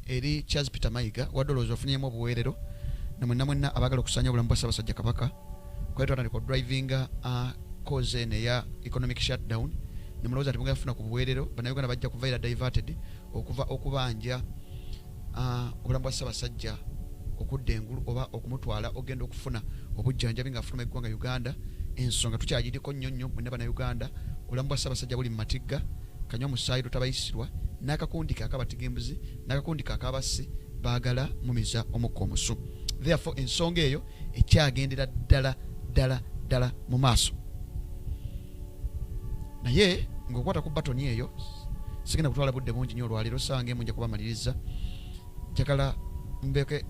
eri Charles Peter Maiga wadolozo ofunyemo obuwerero namwenna abagala okusanya obulamu bwa Ssaabasajja Kabaka kwaito atandika driving cause ne ya economic shutdown nemulowooza ati mugenda kufuna ku buwerero bannayuganda bajja kuvaira diverted okubanja obulamu bwa Ssaabasajja okudda engulu oba okumutwala ogenda okufuna obujjanjabi ng'afuluma eggwanga Uganda. Ensonga tukyagiriko nnyo mwenna bannayuganda, obulamu bwa Ssaabasajja buli mu matigga, kanywa omusaayi lutabayisirwa n'akakundi akabatiga embuzi n'akakundi akabasi baagala mumiza omukka omusu. Therefore ensonga eyo ekyagendera ddala mu maaso. Naye ng'okwata ku batoni eyo sigenda kutwala budde bungi nnyo olwaleero ssaawa ng'emu nja kubamaliriza. Njagala mbeeke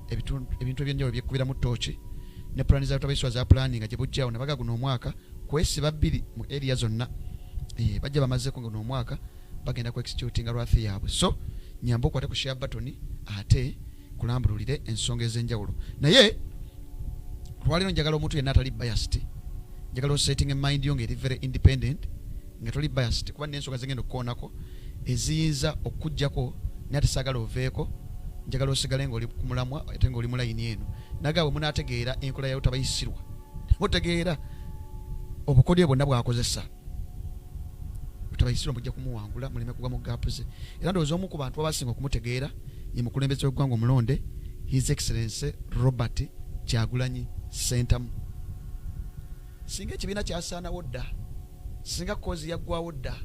ebintu ebyenjawulo byekubira mu tooki ne pulaani za lutabayisirwa za pulaani nga gye bujjawo ne baga guno omwaka kwesiba 2 mu area zonna bajja bamazeeko guno omwaka bagenda ku executinga lwafi yaabwe. So nyamba okwate ku share button ate kulambululire ensonga ez'enjawulo. Naye lwaleero njagala omuntu yenna atali biased, njagala osetting in mind yo ng'eri very independent nga toli biased, kuba n'ensonga zengenda okukoonako eziyinza okujjako naye ate saagala oveeko. Njagala osigale ng'oli ku mulamwa ate ng'oli mu layini eno nagaawe munaategeera enkola ya lutabayisirwa, mutegeera obukodyo bwonna bw'akozesa lutabayisirwa mujja kumuwangula muleme kugwa mu gaapu ze. Era ndowooza omu ku bantu abasinga okumutegeera ye mukulembeze w'eggwanga omulonde His Excellency Robert Kyagulanyi Ssentamu. Singa ekibiina kyasaanawo dda, singa kozi yaggwawo dda,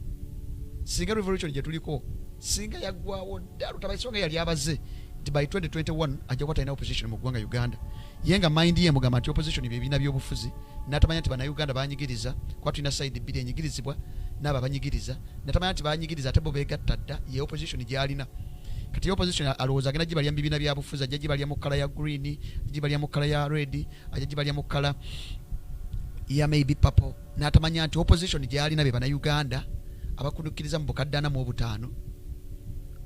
singa revolution gye tuliko singa yaggwawo dda, lutabayisirwa nga yali abaze nti by 2021 ajja kuba talina opposition mu ggwanga Uganda. Ye nga mind ye mugamba nti opposition byebiina by'obufuzi n'atamanya nti bannayuganda banyigiriza kuba tulina side bbiri enyigirizibwa n'abo abanyigiriza, n'atamanya nti banyigiriza ate bo beegatta dda ye opposition gy'alina. Kati opposition alowooza agenda gibalya mu bibiina bya bufuzi, ajja gibalya mu kkala ya green, ajja gibalya mu kkala ya red, ajja gibalya mu kkala ya maybe purple, n'atamanya nti opposition gy'alina be bannayuganda abakunukkiriza mu bukadde 45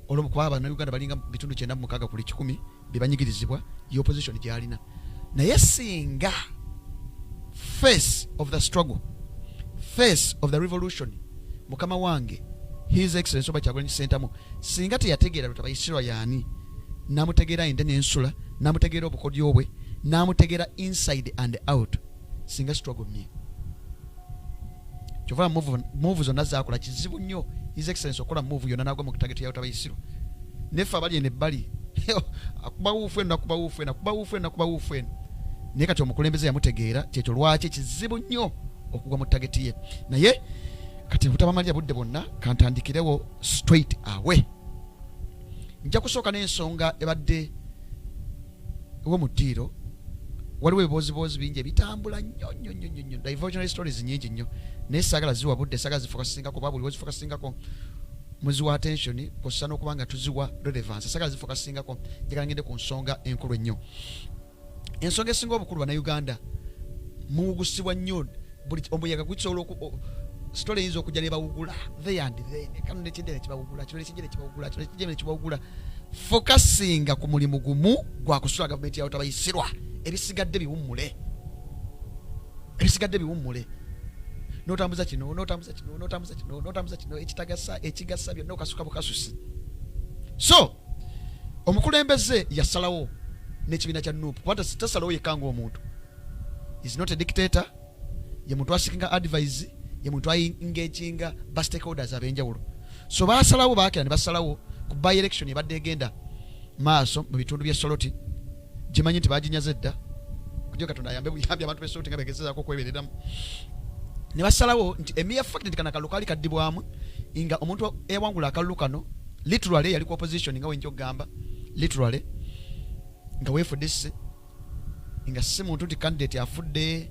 olwo kuba bannayuganda balinga bitundu 96 ku 100 be banyigirizibwa ye opposition gy'alina. Naye singa face of the struggle, face of the revolution mukama wange His Excellency Robert Kyagulanyi Ssentamu singa teyategeera lutabayisirwa yaani, n'amutegeera ende n'ensula, n'amutegeera obukodyo bwe, n'amutegeera inside and out, singa struggle me kyova move zonna zaakola kizibu nnyo His Excellency okola move yonna n'agwa mu target ya lutabayisirwa. Neffe abali eno ebbali akuba wuufu eno nakuba wuufu eno akuba wuufu eno nakuba wuufu eno, naye kati omukulembeze yamutegeera kyekyo lwaki kizibu nnyo okugwa mu target ye. Naye kati butabamalira budde bwonna kantandikirewo straight away. Nja kusooka n'ensonga ebadde mu ddiiro. Waliwo ebiboozibozi bingi ebitambula nnyo diversionary stories nyingi nnyo, naye saagala ziwa budde, saagala zifokasingako kuba buli wezifokasingako muziwa attention kosa n'okuba nga tuziwa relevance, saagala zifokasingako. Njagala ngende ku nsonga enkulu ennyo. Ensonga esinga obukulu bannayuganda muwugusibwa nnyo, buli omuyaga gukisobola story eyinza okujja ne bawugula they and they, kano nekidde nekibawugula, kino nekijje nekibawugula, kino nekijje nekibawugula. Fokasinga ku mulimu gumu gwa kusula gavumenti ya lutabayisirwa, ebisigadde biwummule, ebisigadde biwummule. N'otambuza kino n'otambuza kino n'otambuza kino n'otambuza kino, ekigasa byonna okasuka bukasusi. So omukulembeze yasalawo n'ekibiina kya NUP, kubanga tasalawo yekanga omuntu. Is not a dictator, ye muntu asikinga advice, ye muntu ayengaginga ba stakeholders ab'enjawulo. So baasalawo baakera ne basalawo ku by election ebadde egenda maaso mu bitundu bya Soroti, gimanyi nti baginyaze dda kujja Katonda ayambe buyambi abantu b'e Soroti nga begezezaako okwebereramu. Ne basalawo nti emia fact nti kana akalulu kaali kaddibwamu nga omuntu ewangula akalulu kano literally yali ku opposition nga wenjo gamba literally nga weefudde nga si muntu nti candidate afudde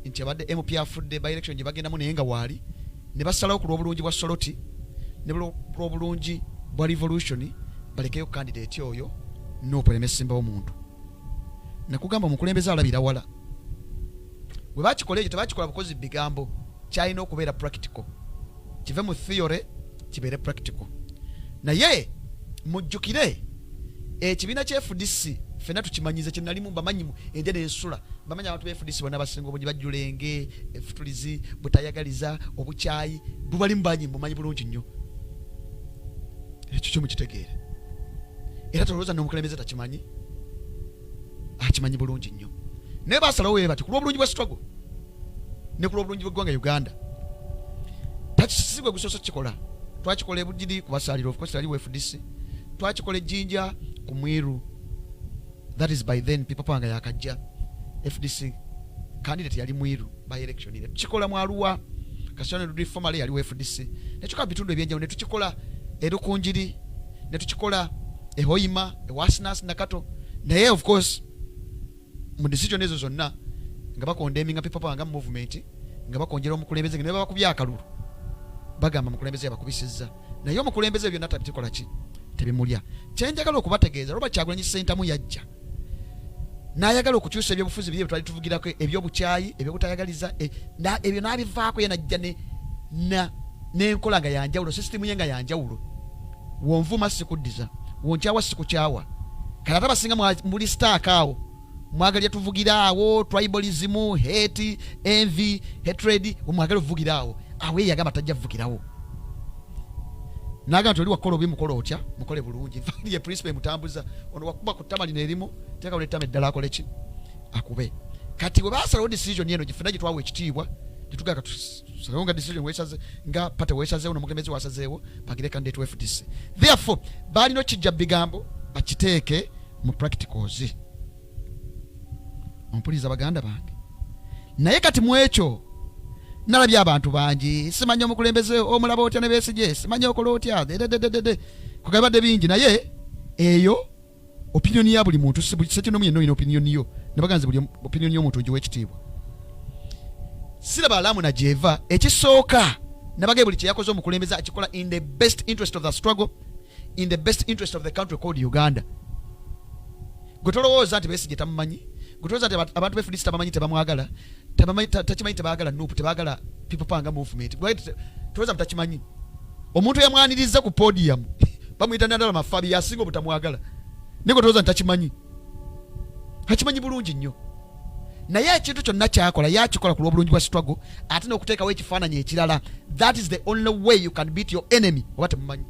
nti abadde MP afudde by election gye bagendamu naye nga waali. Ne basalawo ku lw'obulungi bwa Soroti ne ku lw'obulungi bwa revolution balekeyo candidate oyo n'opulema esimbawo muntu. Nakugamba omukulembeze alabira wala. Bwe bakikola ekyo tebakikola bukozi bigambo, kyalina okubeera practical, kive mu theory kibeere practical. Naye mujjukire ekibiina kya FDC ffenna tukimanyize, kye nalimu mbamanyimu ende n'ensula, mbamanya abantu ba FDC bonna basinga obungi bajjulenge, efutulizi, butayagaliza, obukyayi, bubali mubanyi mumanyi bulungi nnyo. ekyo kyomukitegeere era tolowooza n'omukulembeze takimanyi akimanyi bulungi nnyo naye basalawo bwe bati ku lw'obulungi bwa struggle ne ku lw'obulungi bw'eggwanga Uganda takisigwe gusoose kukikola twakikola ebugiri ku basaliro of course taliwo FDC twakikola ejjinja ku Mwiru that is by then people panga yakajja FDC candidate yali Mwiru by election ile tukikola mu Arua kasiyone rudi formally yali FDC ne tuka bitundu ebyenjawulo ne tukikola erukunjiri ne tukikola ehoima ewasnas nakato naye of course mu decision ezo zonna nga bakondeminga people panga movement nga bakonjera omukulembeze ne bakubya akalulu bagamba mukulembeze abakubisizza naye omukulembeze byonna tabitikola ki tebimulya kyenjagala okubategeeza Robert Kyagulanyi Ssentamu yajja n'ayagala okukyusa ebyobufuzi bye twali tuvugirako ebyobukyayi ebyobutayagaliza ebyo n'abivaako ye najja n'enkola nga yanjawulo sisitimu ye nga yanjawulo wonvuma sikuddiza wonkyawa sikukyawa kale ate abasinga muli stack awo mwagalya tuvugira awo tribalism hate envy hatred omwagala ovugira awo awe yagamba tajja vugirawo naga toli wakola obimukola otya mukole bulungi ye principle mutambuza ono wakuba ku ttama lino erimu teka ole ttama eddala akole ki akube kati bwe basalawo decision yeno gifuna gye twawe ekitiibwa tetugaga tusalonga decision wesaze nga pate wesaze ono mugemezi wasazeewo bagire candidate wa FDC therefore balino kijja bigambo bakiteeke mu practicals ompuliza baganda bange naye kati mu ekyo nalabye abantu bangi simanyi omukulembeze omulaba otya ne besigye simanyi okola otya kugabadde bingi naye eyo opinion ya buli muntu sekinomu yenno ino opinion yo nebaganze buli opinion y'omuntu ogiwa ekitiibwa siraba alamu na jeva ekisooka nabage buli kyeyakoze omukulembeze akikola in the best interest of the struggle in the best interest of the country called Uganda gotolowooza nti besigye tamumanyi gotolowooza nti abantu befudisi tabamanyi tebamwagala tachimanyi tebagala nupu tebagala people panga movement tuweza mtachimanyi omuntu yamwaniriza ku podium bamuyita ndala mafabi yasinga obutamwagala niko tuweza ntachimanyi hachimanyi bulungi nnyo naye ekintu kyonna kyakola yakikola ku lw'obulungi bwa struggle ate n'okuteekawo ekifaananyi ekirala that is the only way you can beat your enemy oba temumanyi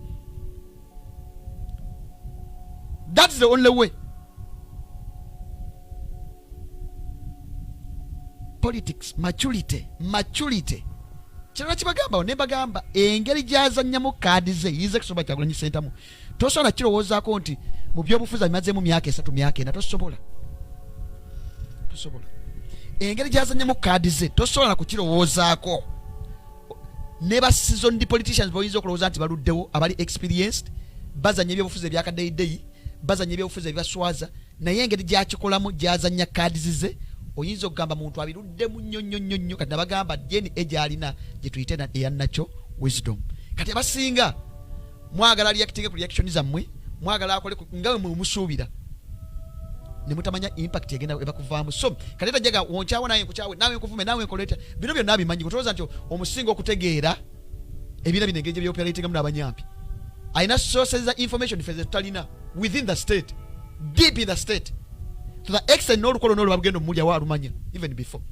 that is the only way politics maturity kirala kibagamba ne bagamba engeri gyazannyamu kaadi ze yize kusobola Kyagulanyi Ssentamu tosobola kirowoozaako nti mu byobufuzi bimazeemu myaka 3 myaka 4 tosobola engeri gyazannyamu kaadi ze tosobola na kukirowoozaako ne ba seasoned politicians boyinza okulowooza nti baluddewo abali experienced bazanya ebyobufuzi ebyakaddeyideyi bazanya ebyobufuzi ebibaswaza naye engeri gyakikolamu gyazannya kaadi ze oyinza okugamba muntu abiruddemu nnyo kati nabagamba jeni egyalina gye tuyite eyannakyo wisdom kati abasinga mwagala reacting ku reaction zammwe mwagala akole ngawe mumusuubira ne mutamanya impact egenda ebakuvaamu so kati tajaga wonkyawo naye nkukyawe nawe nkuvume nawe nkoleta bino byonna abimanyi kutowooza nti omusinga okutegeera ebira bino engeri by'operating mu n'abanyampi ayina sources za information feze tutalina within the state deep in the state to the extent n'olukola n'olwo babugenda omulya wa alumanya even before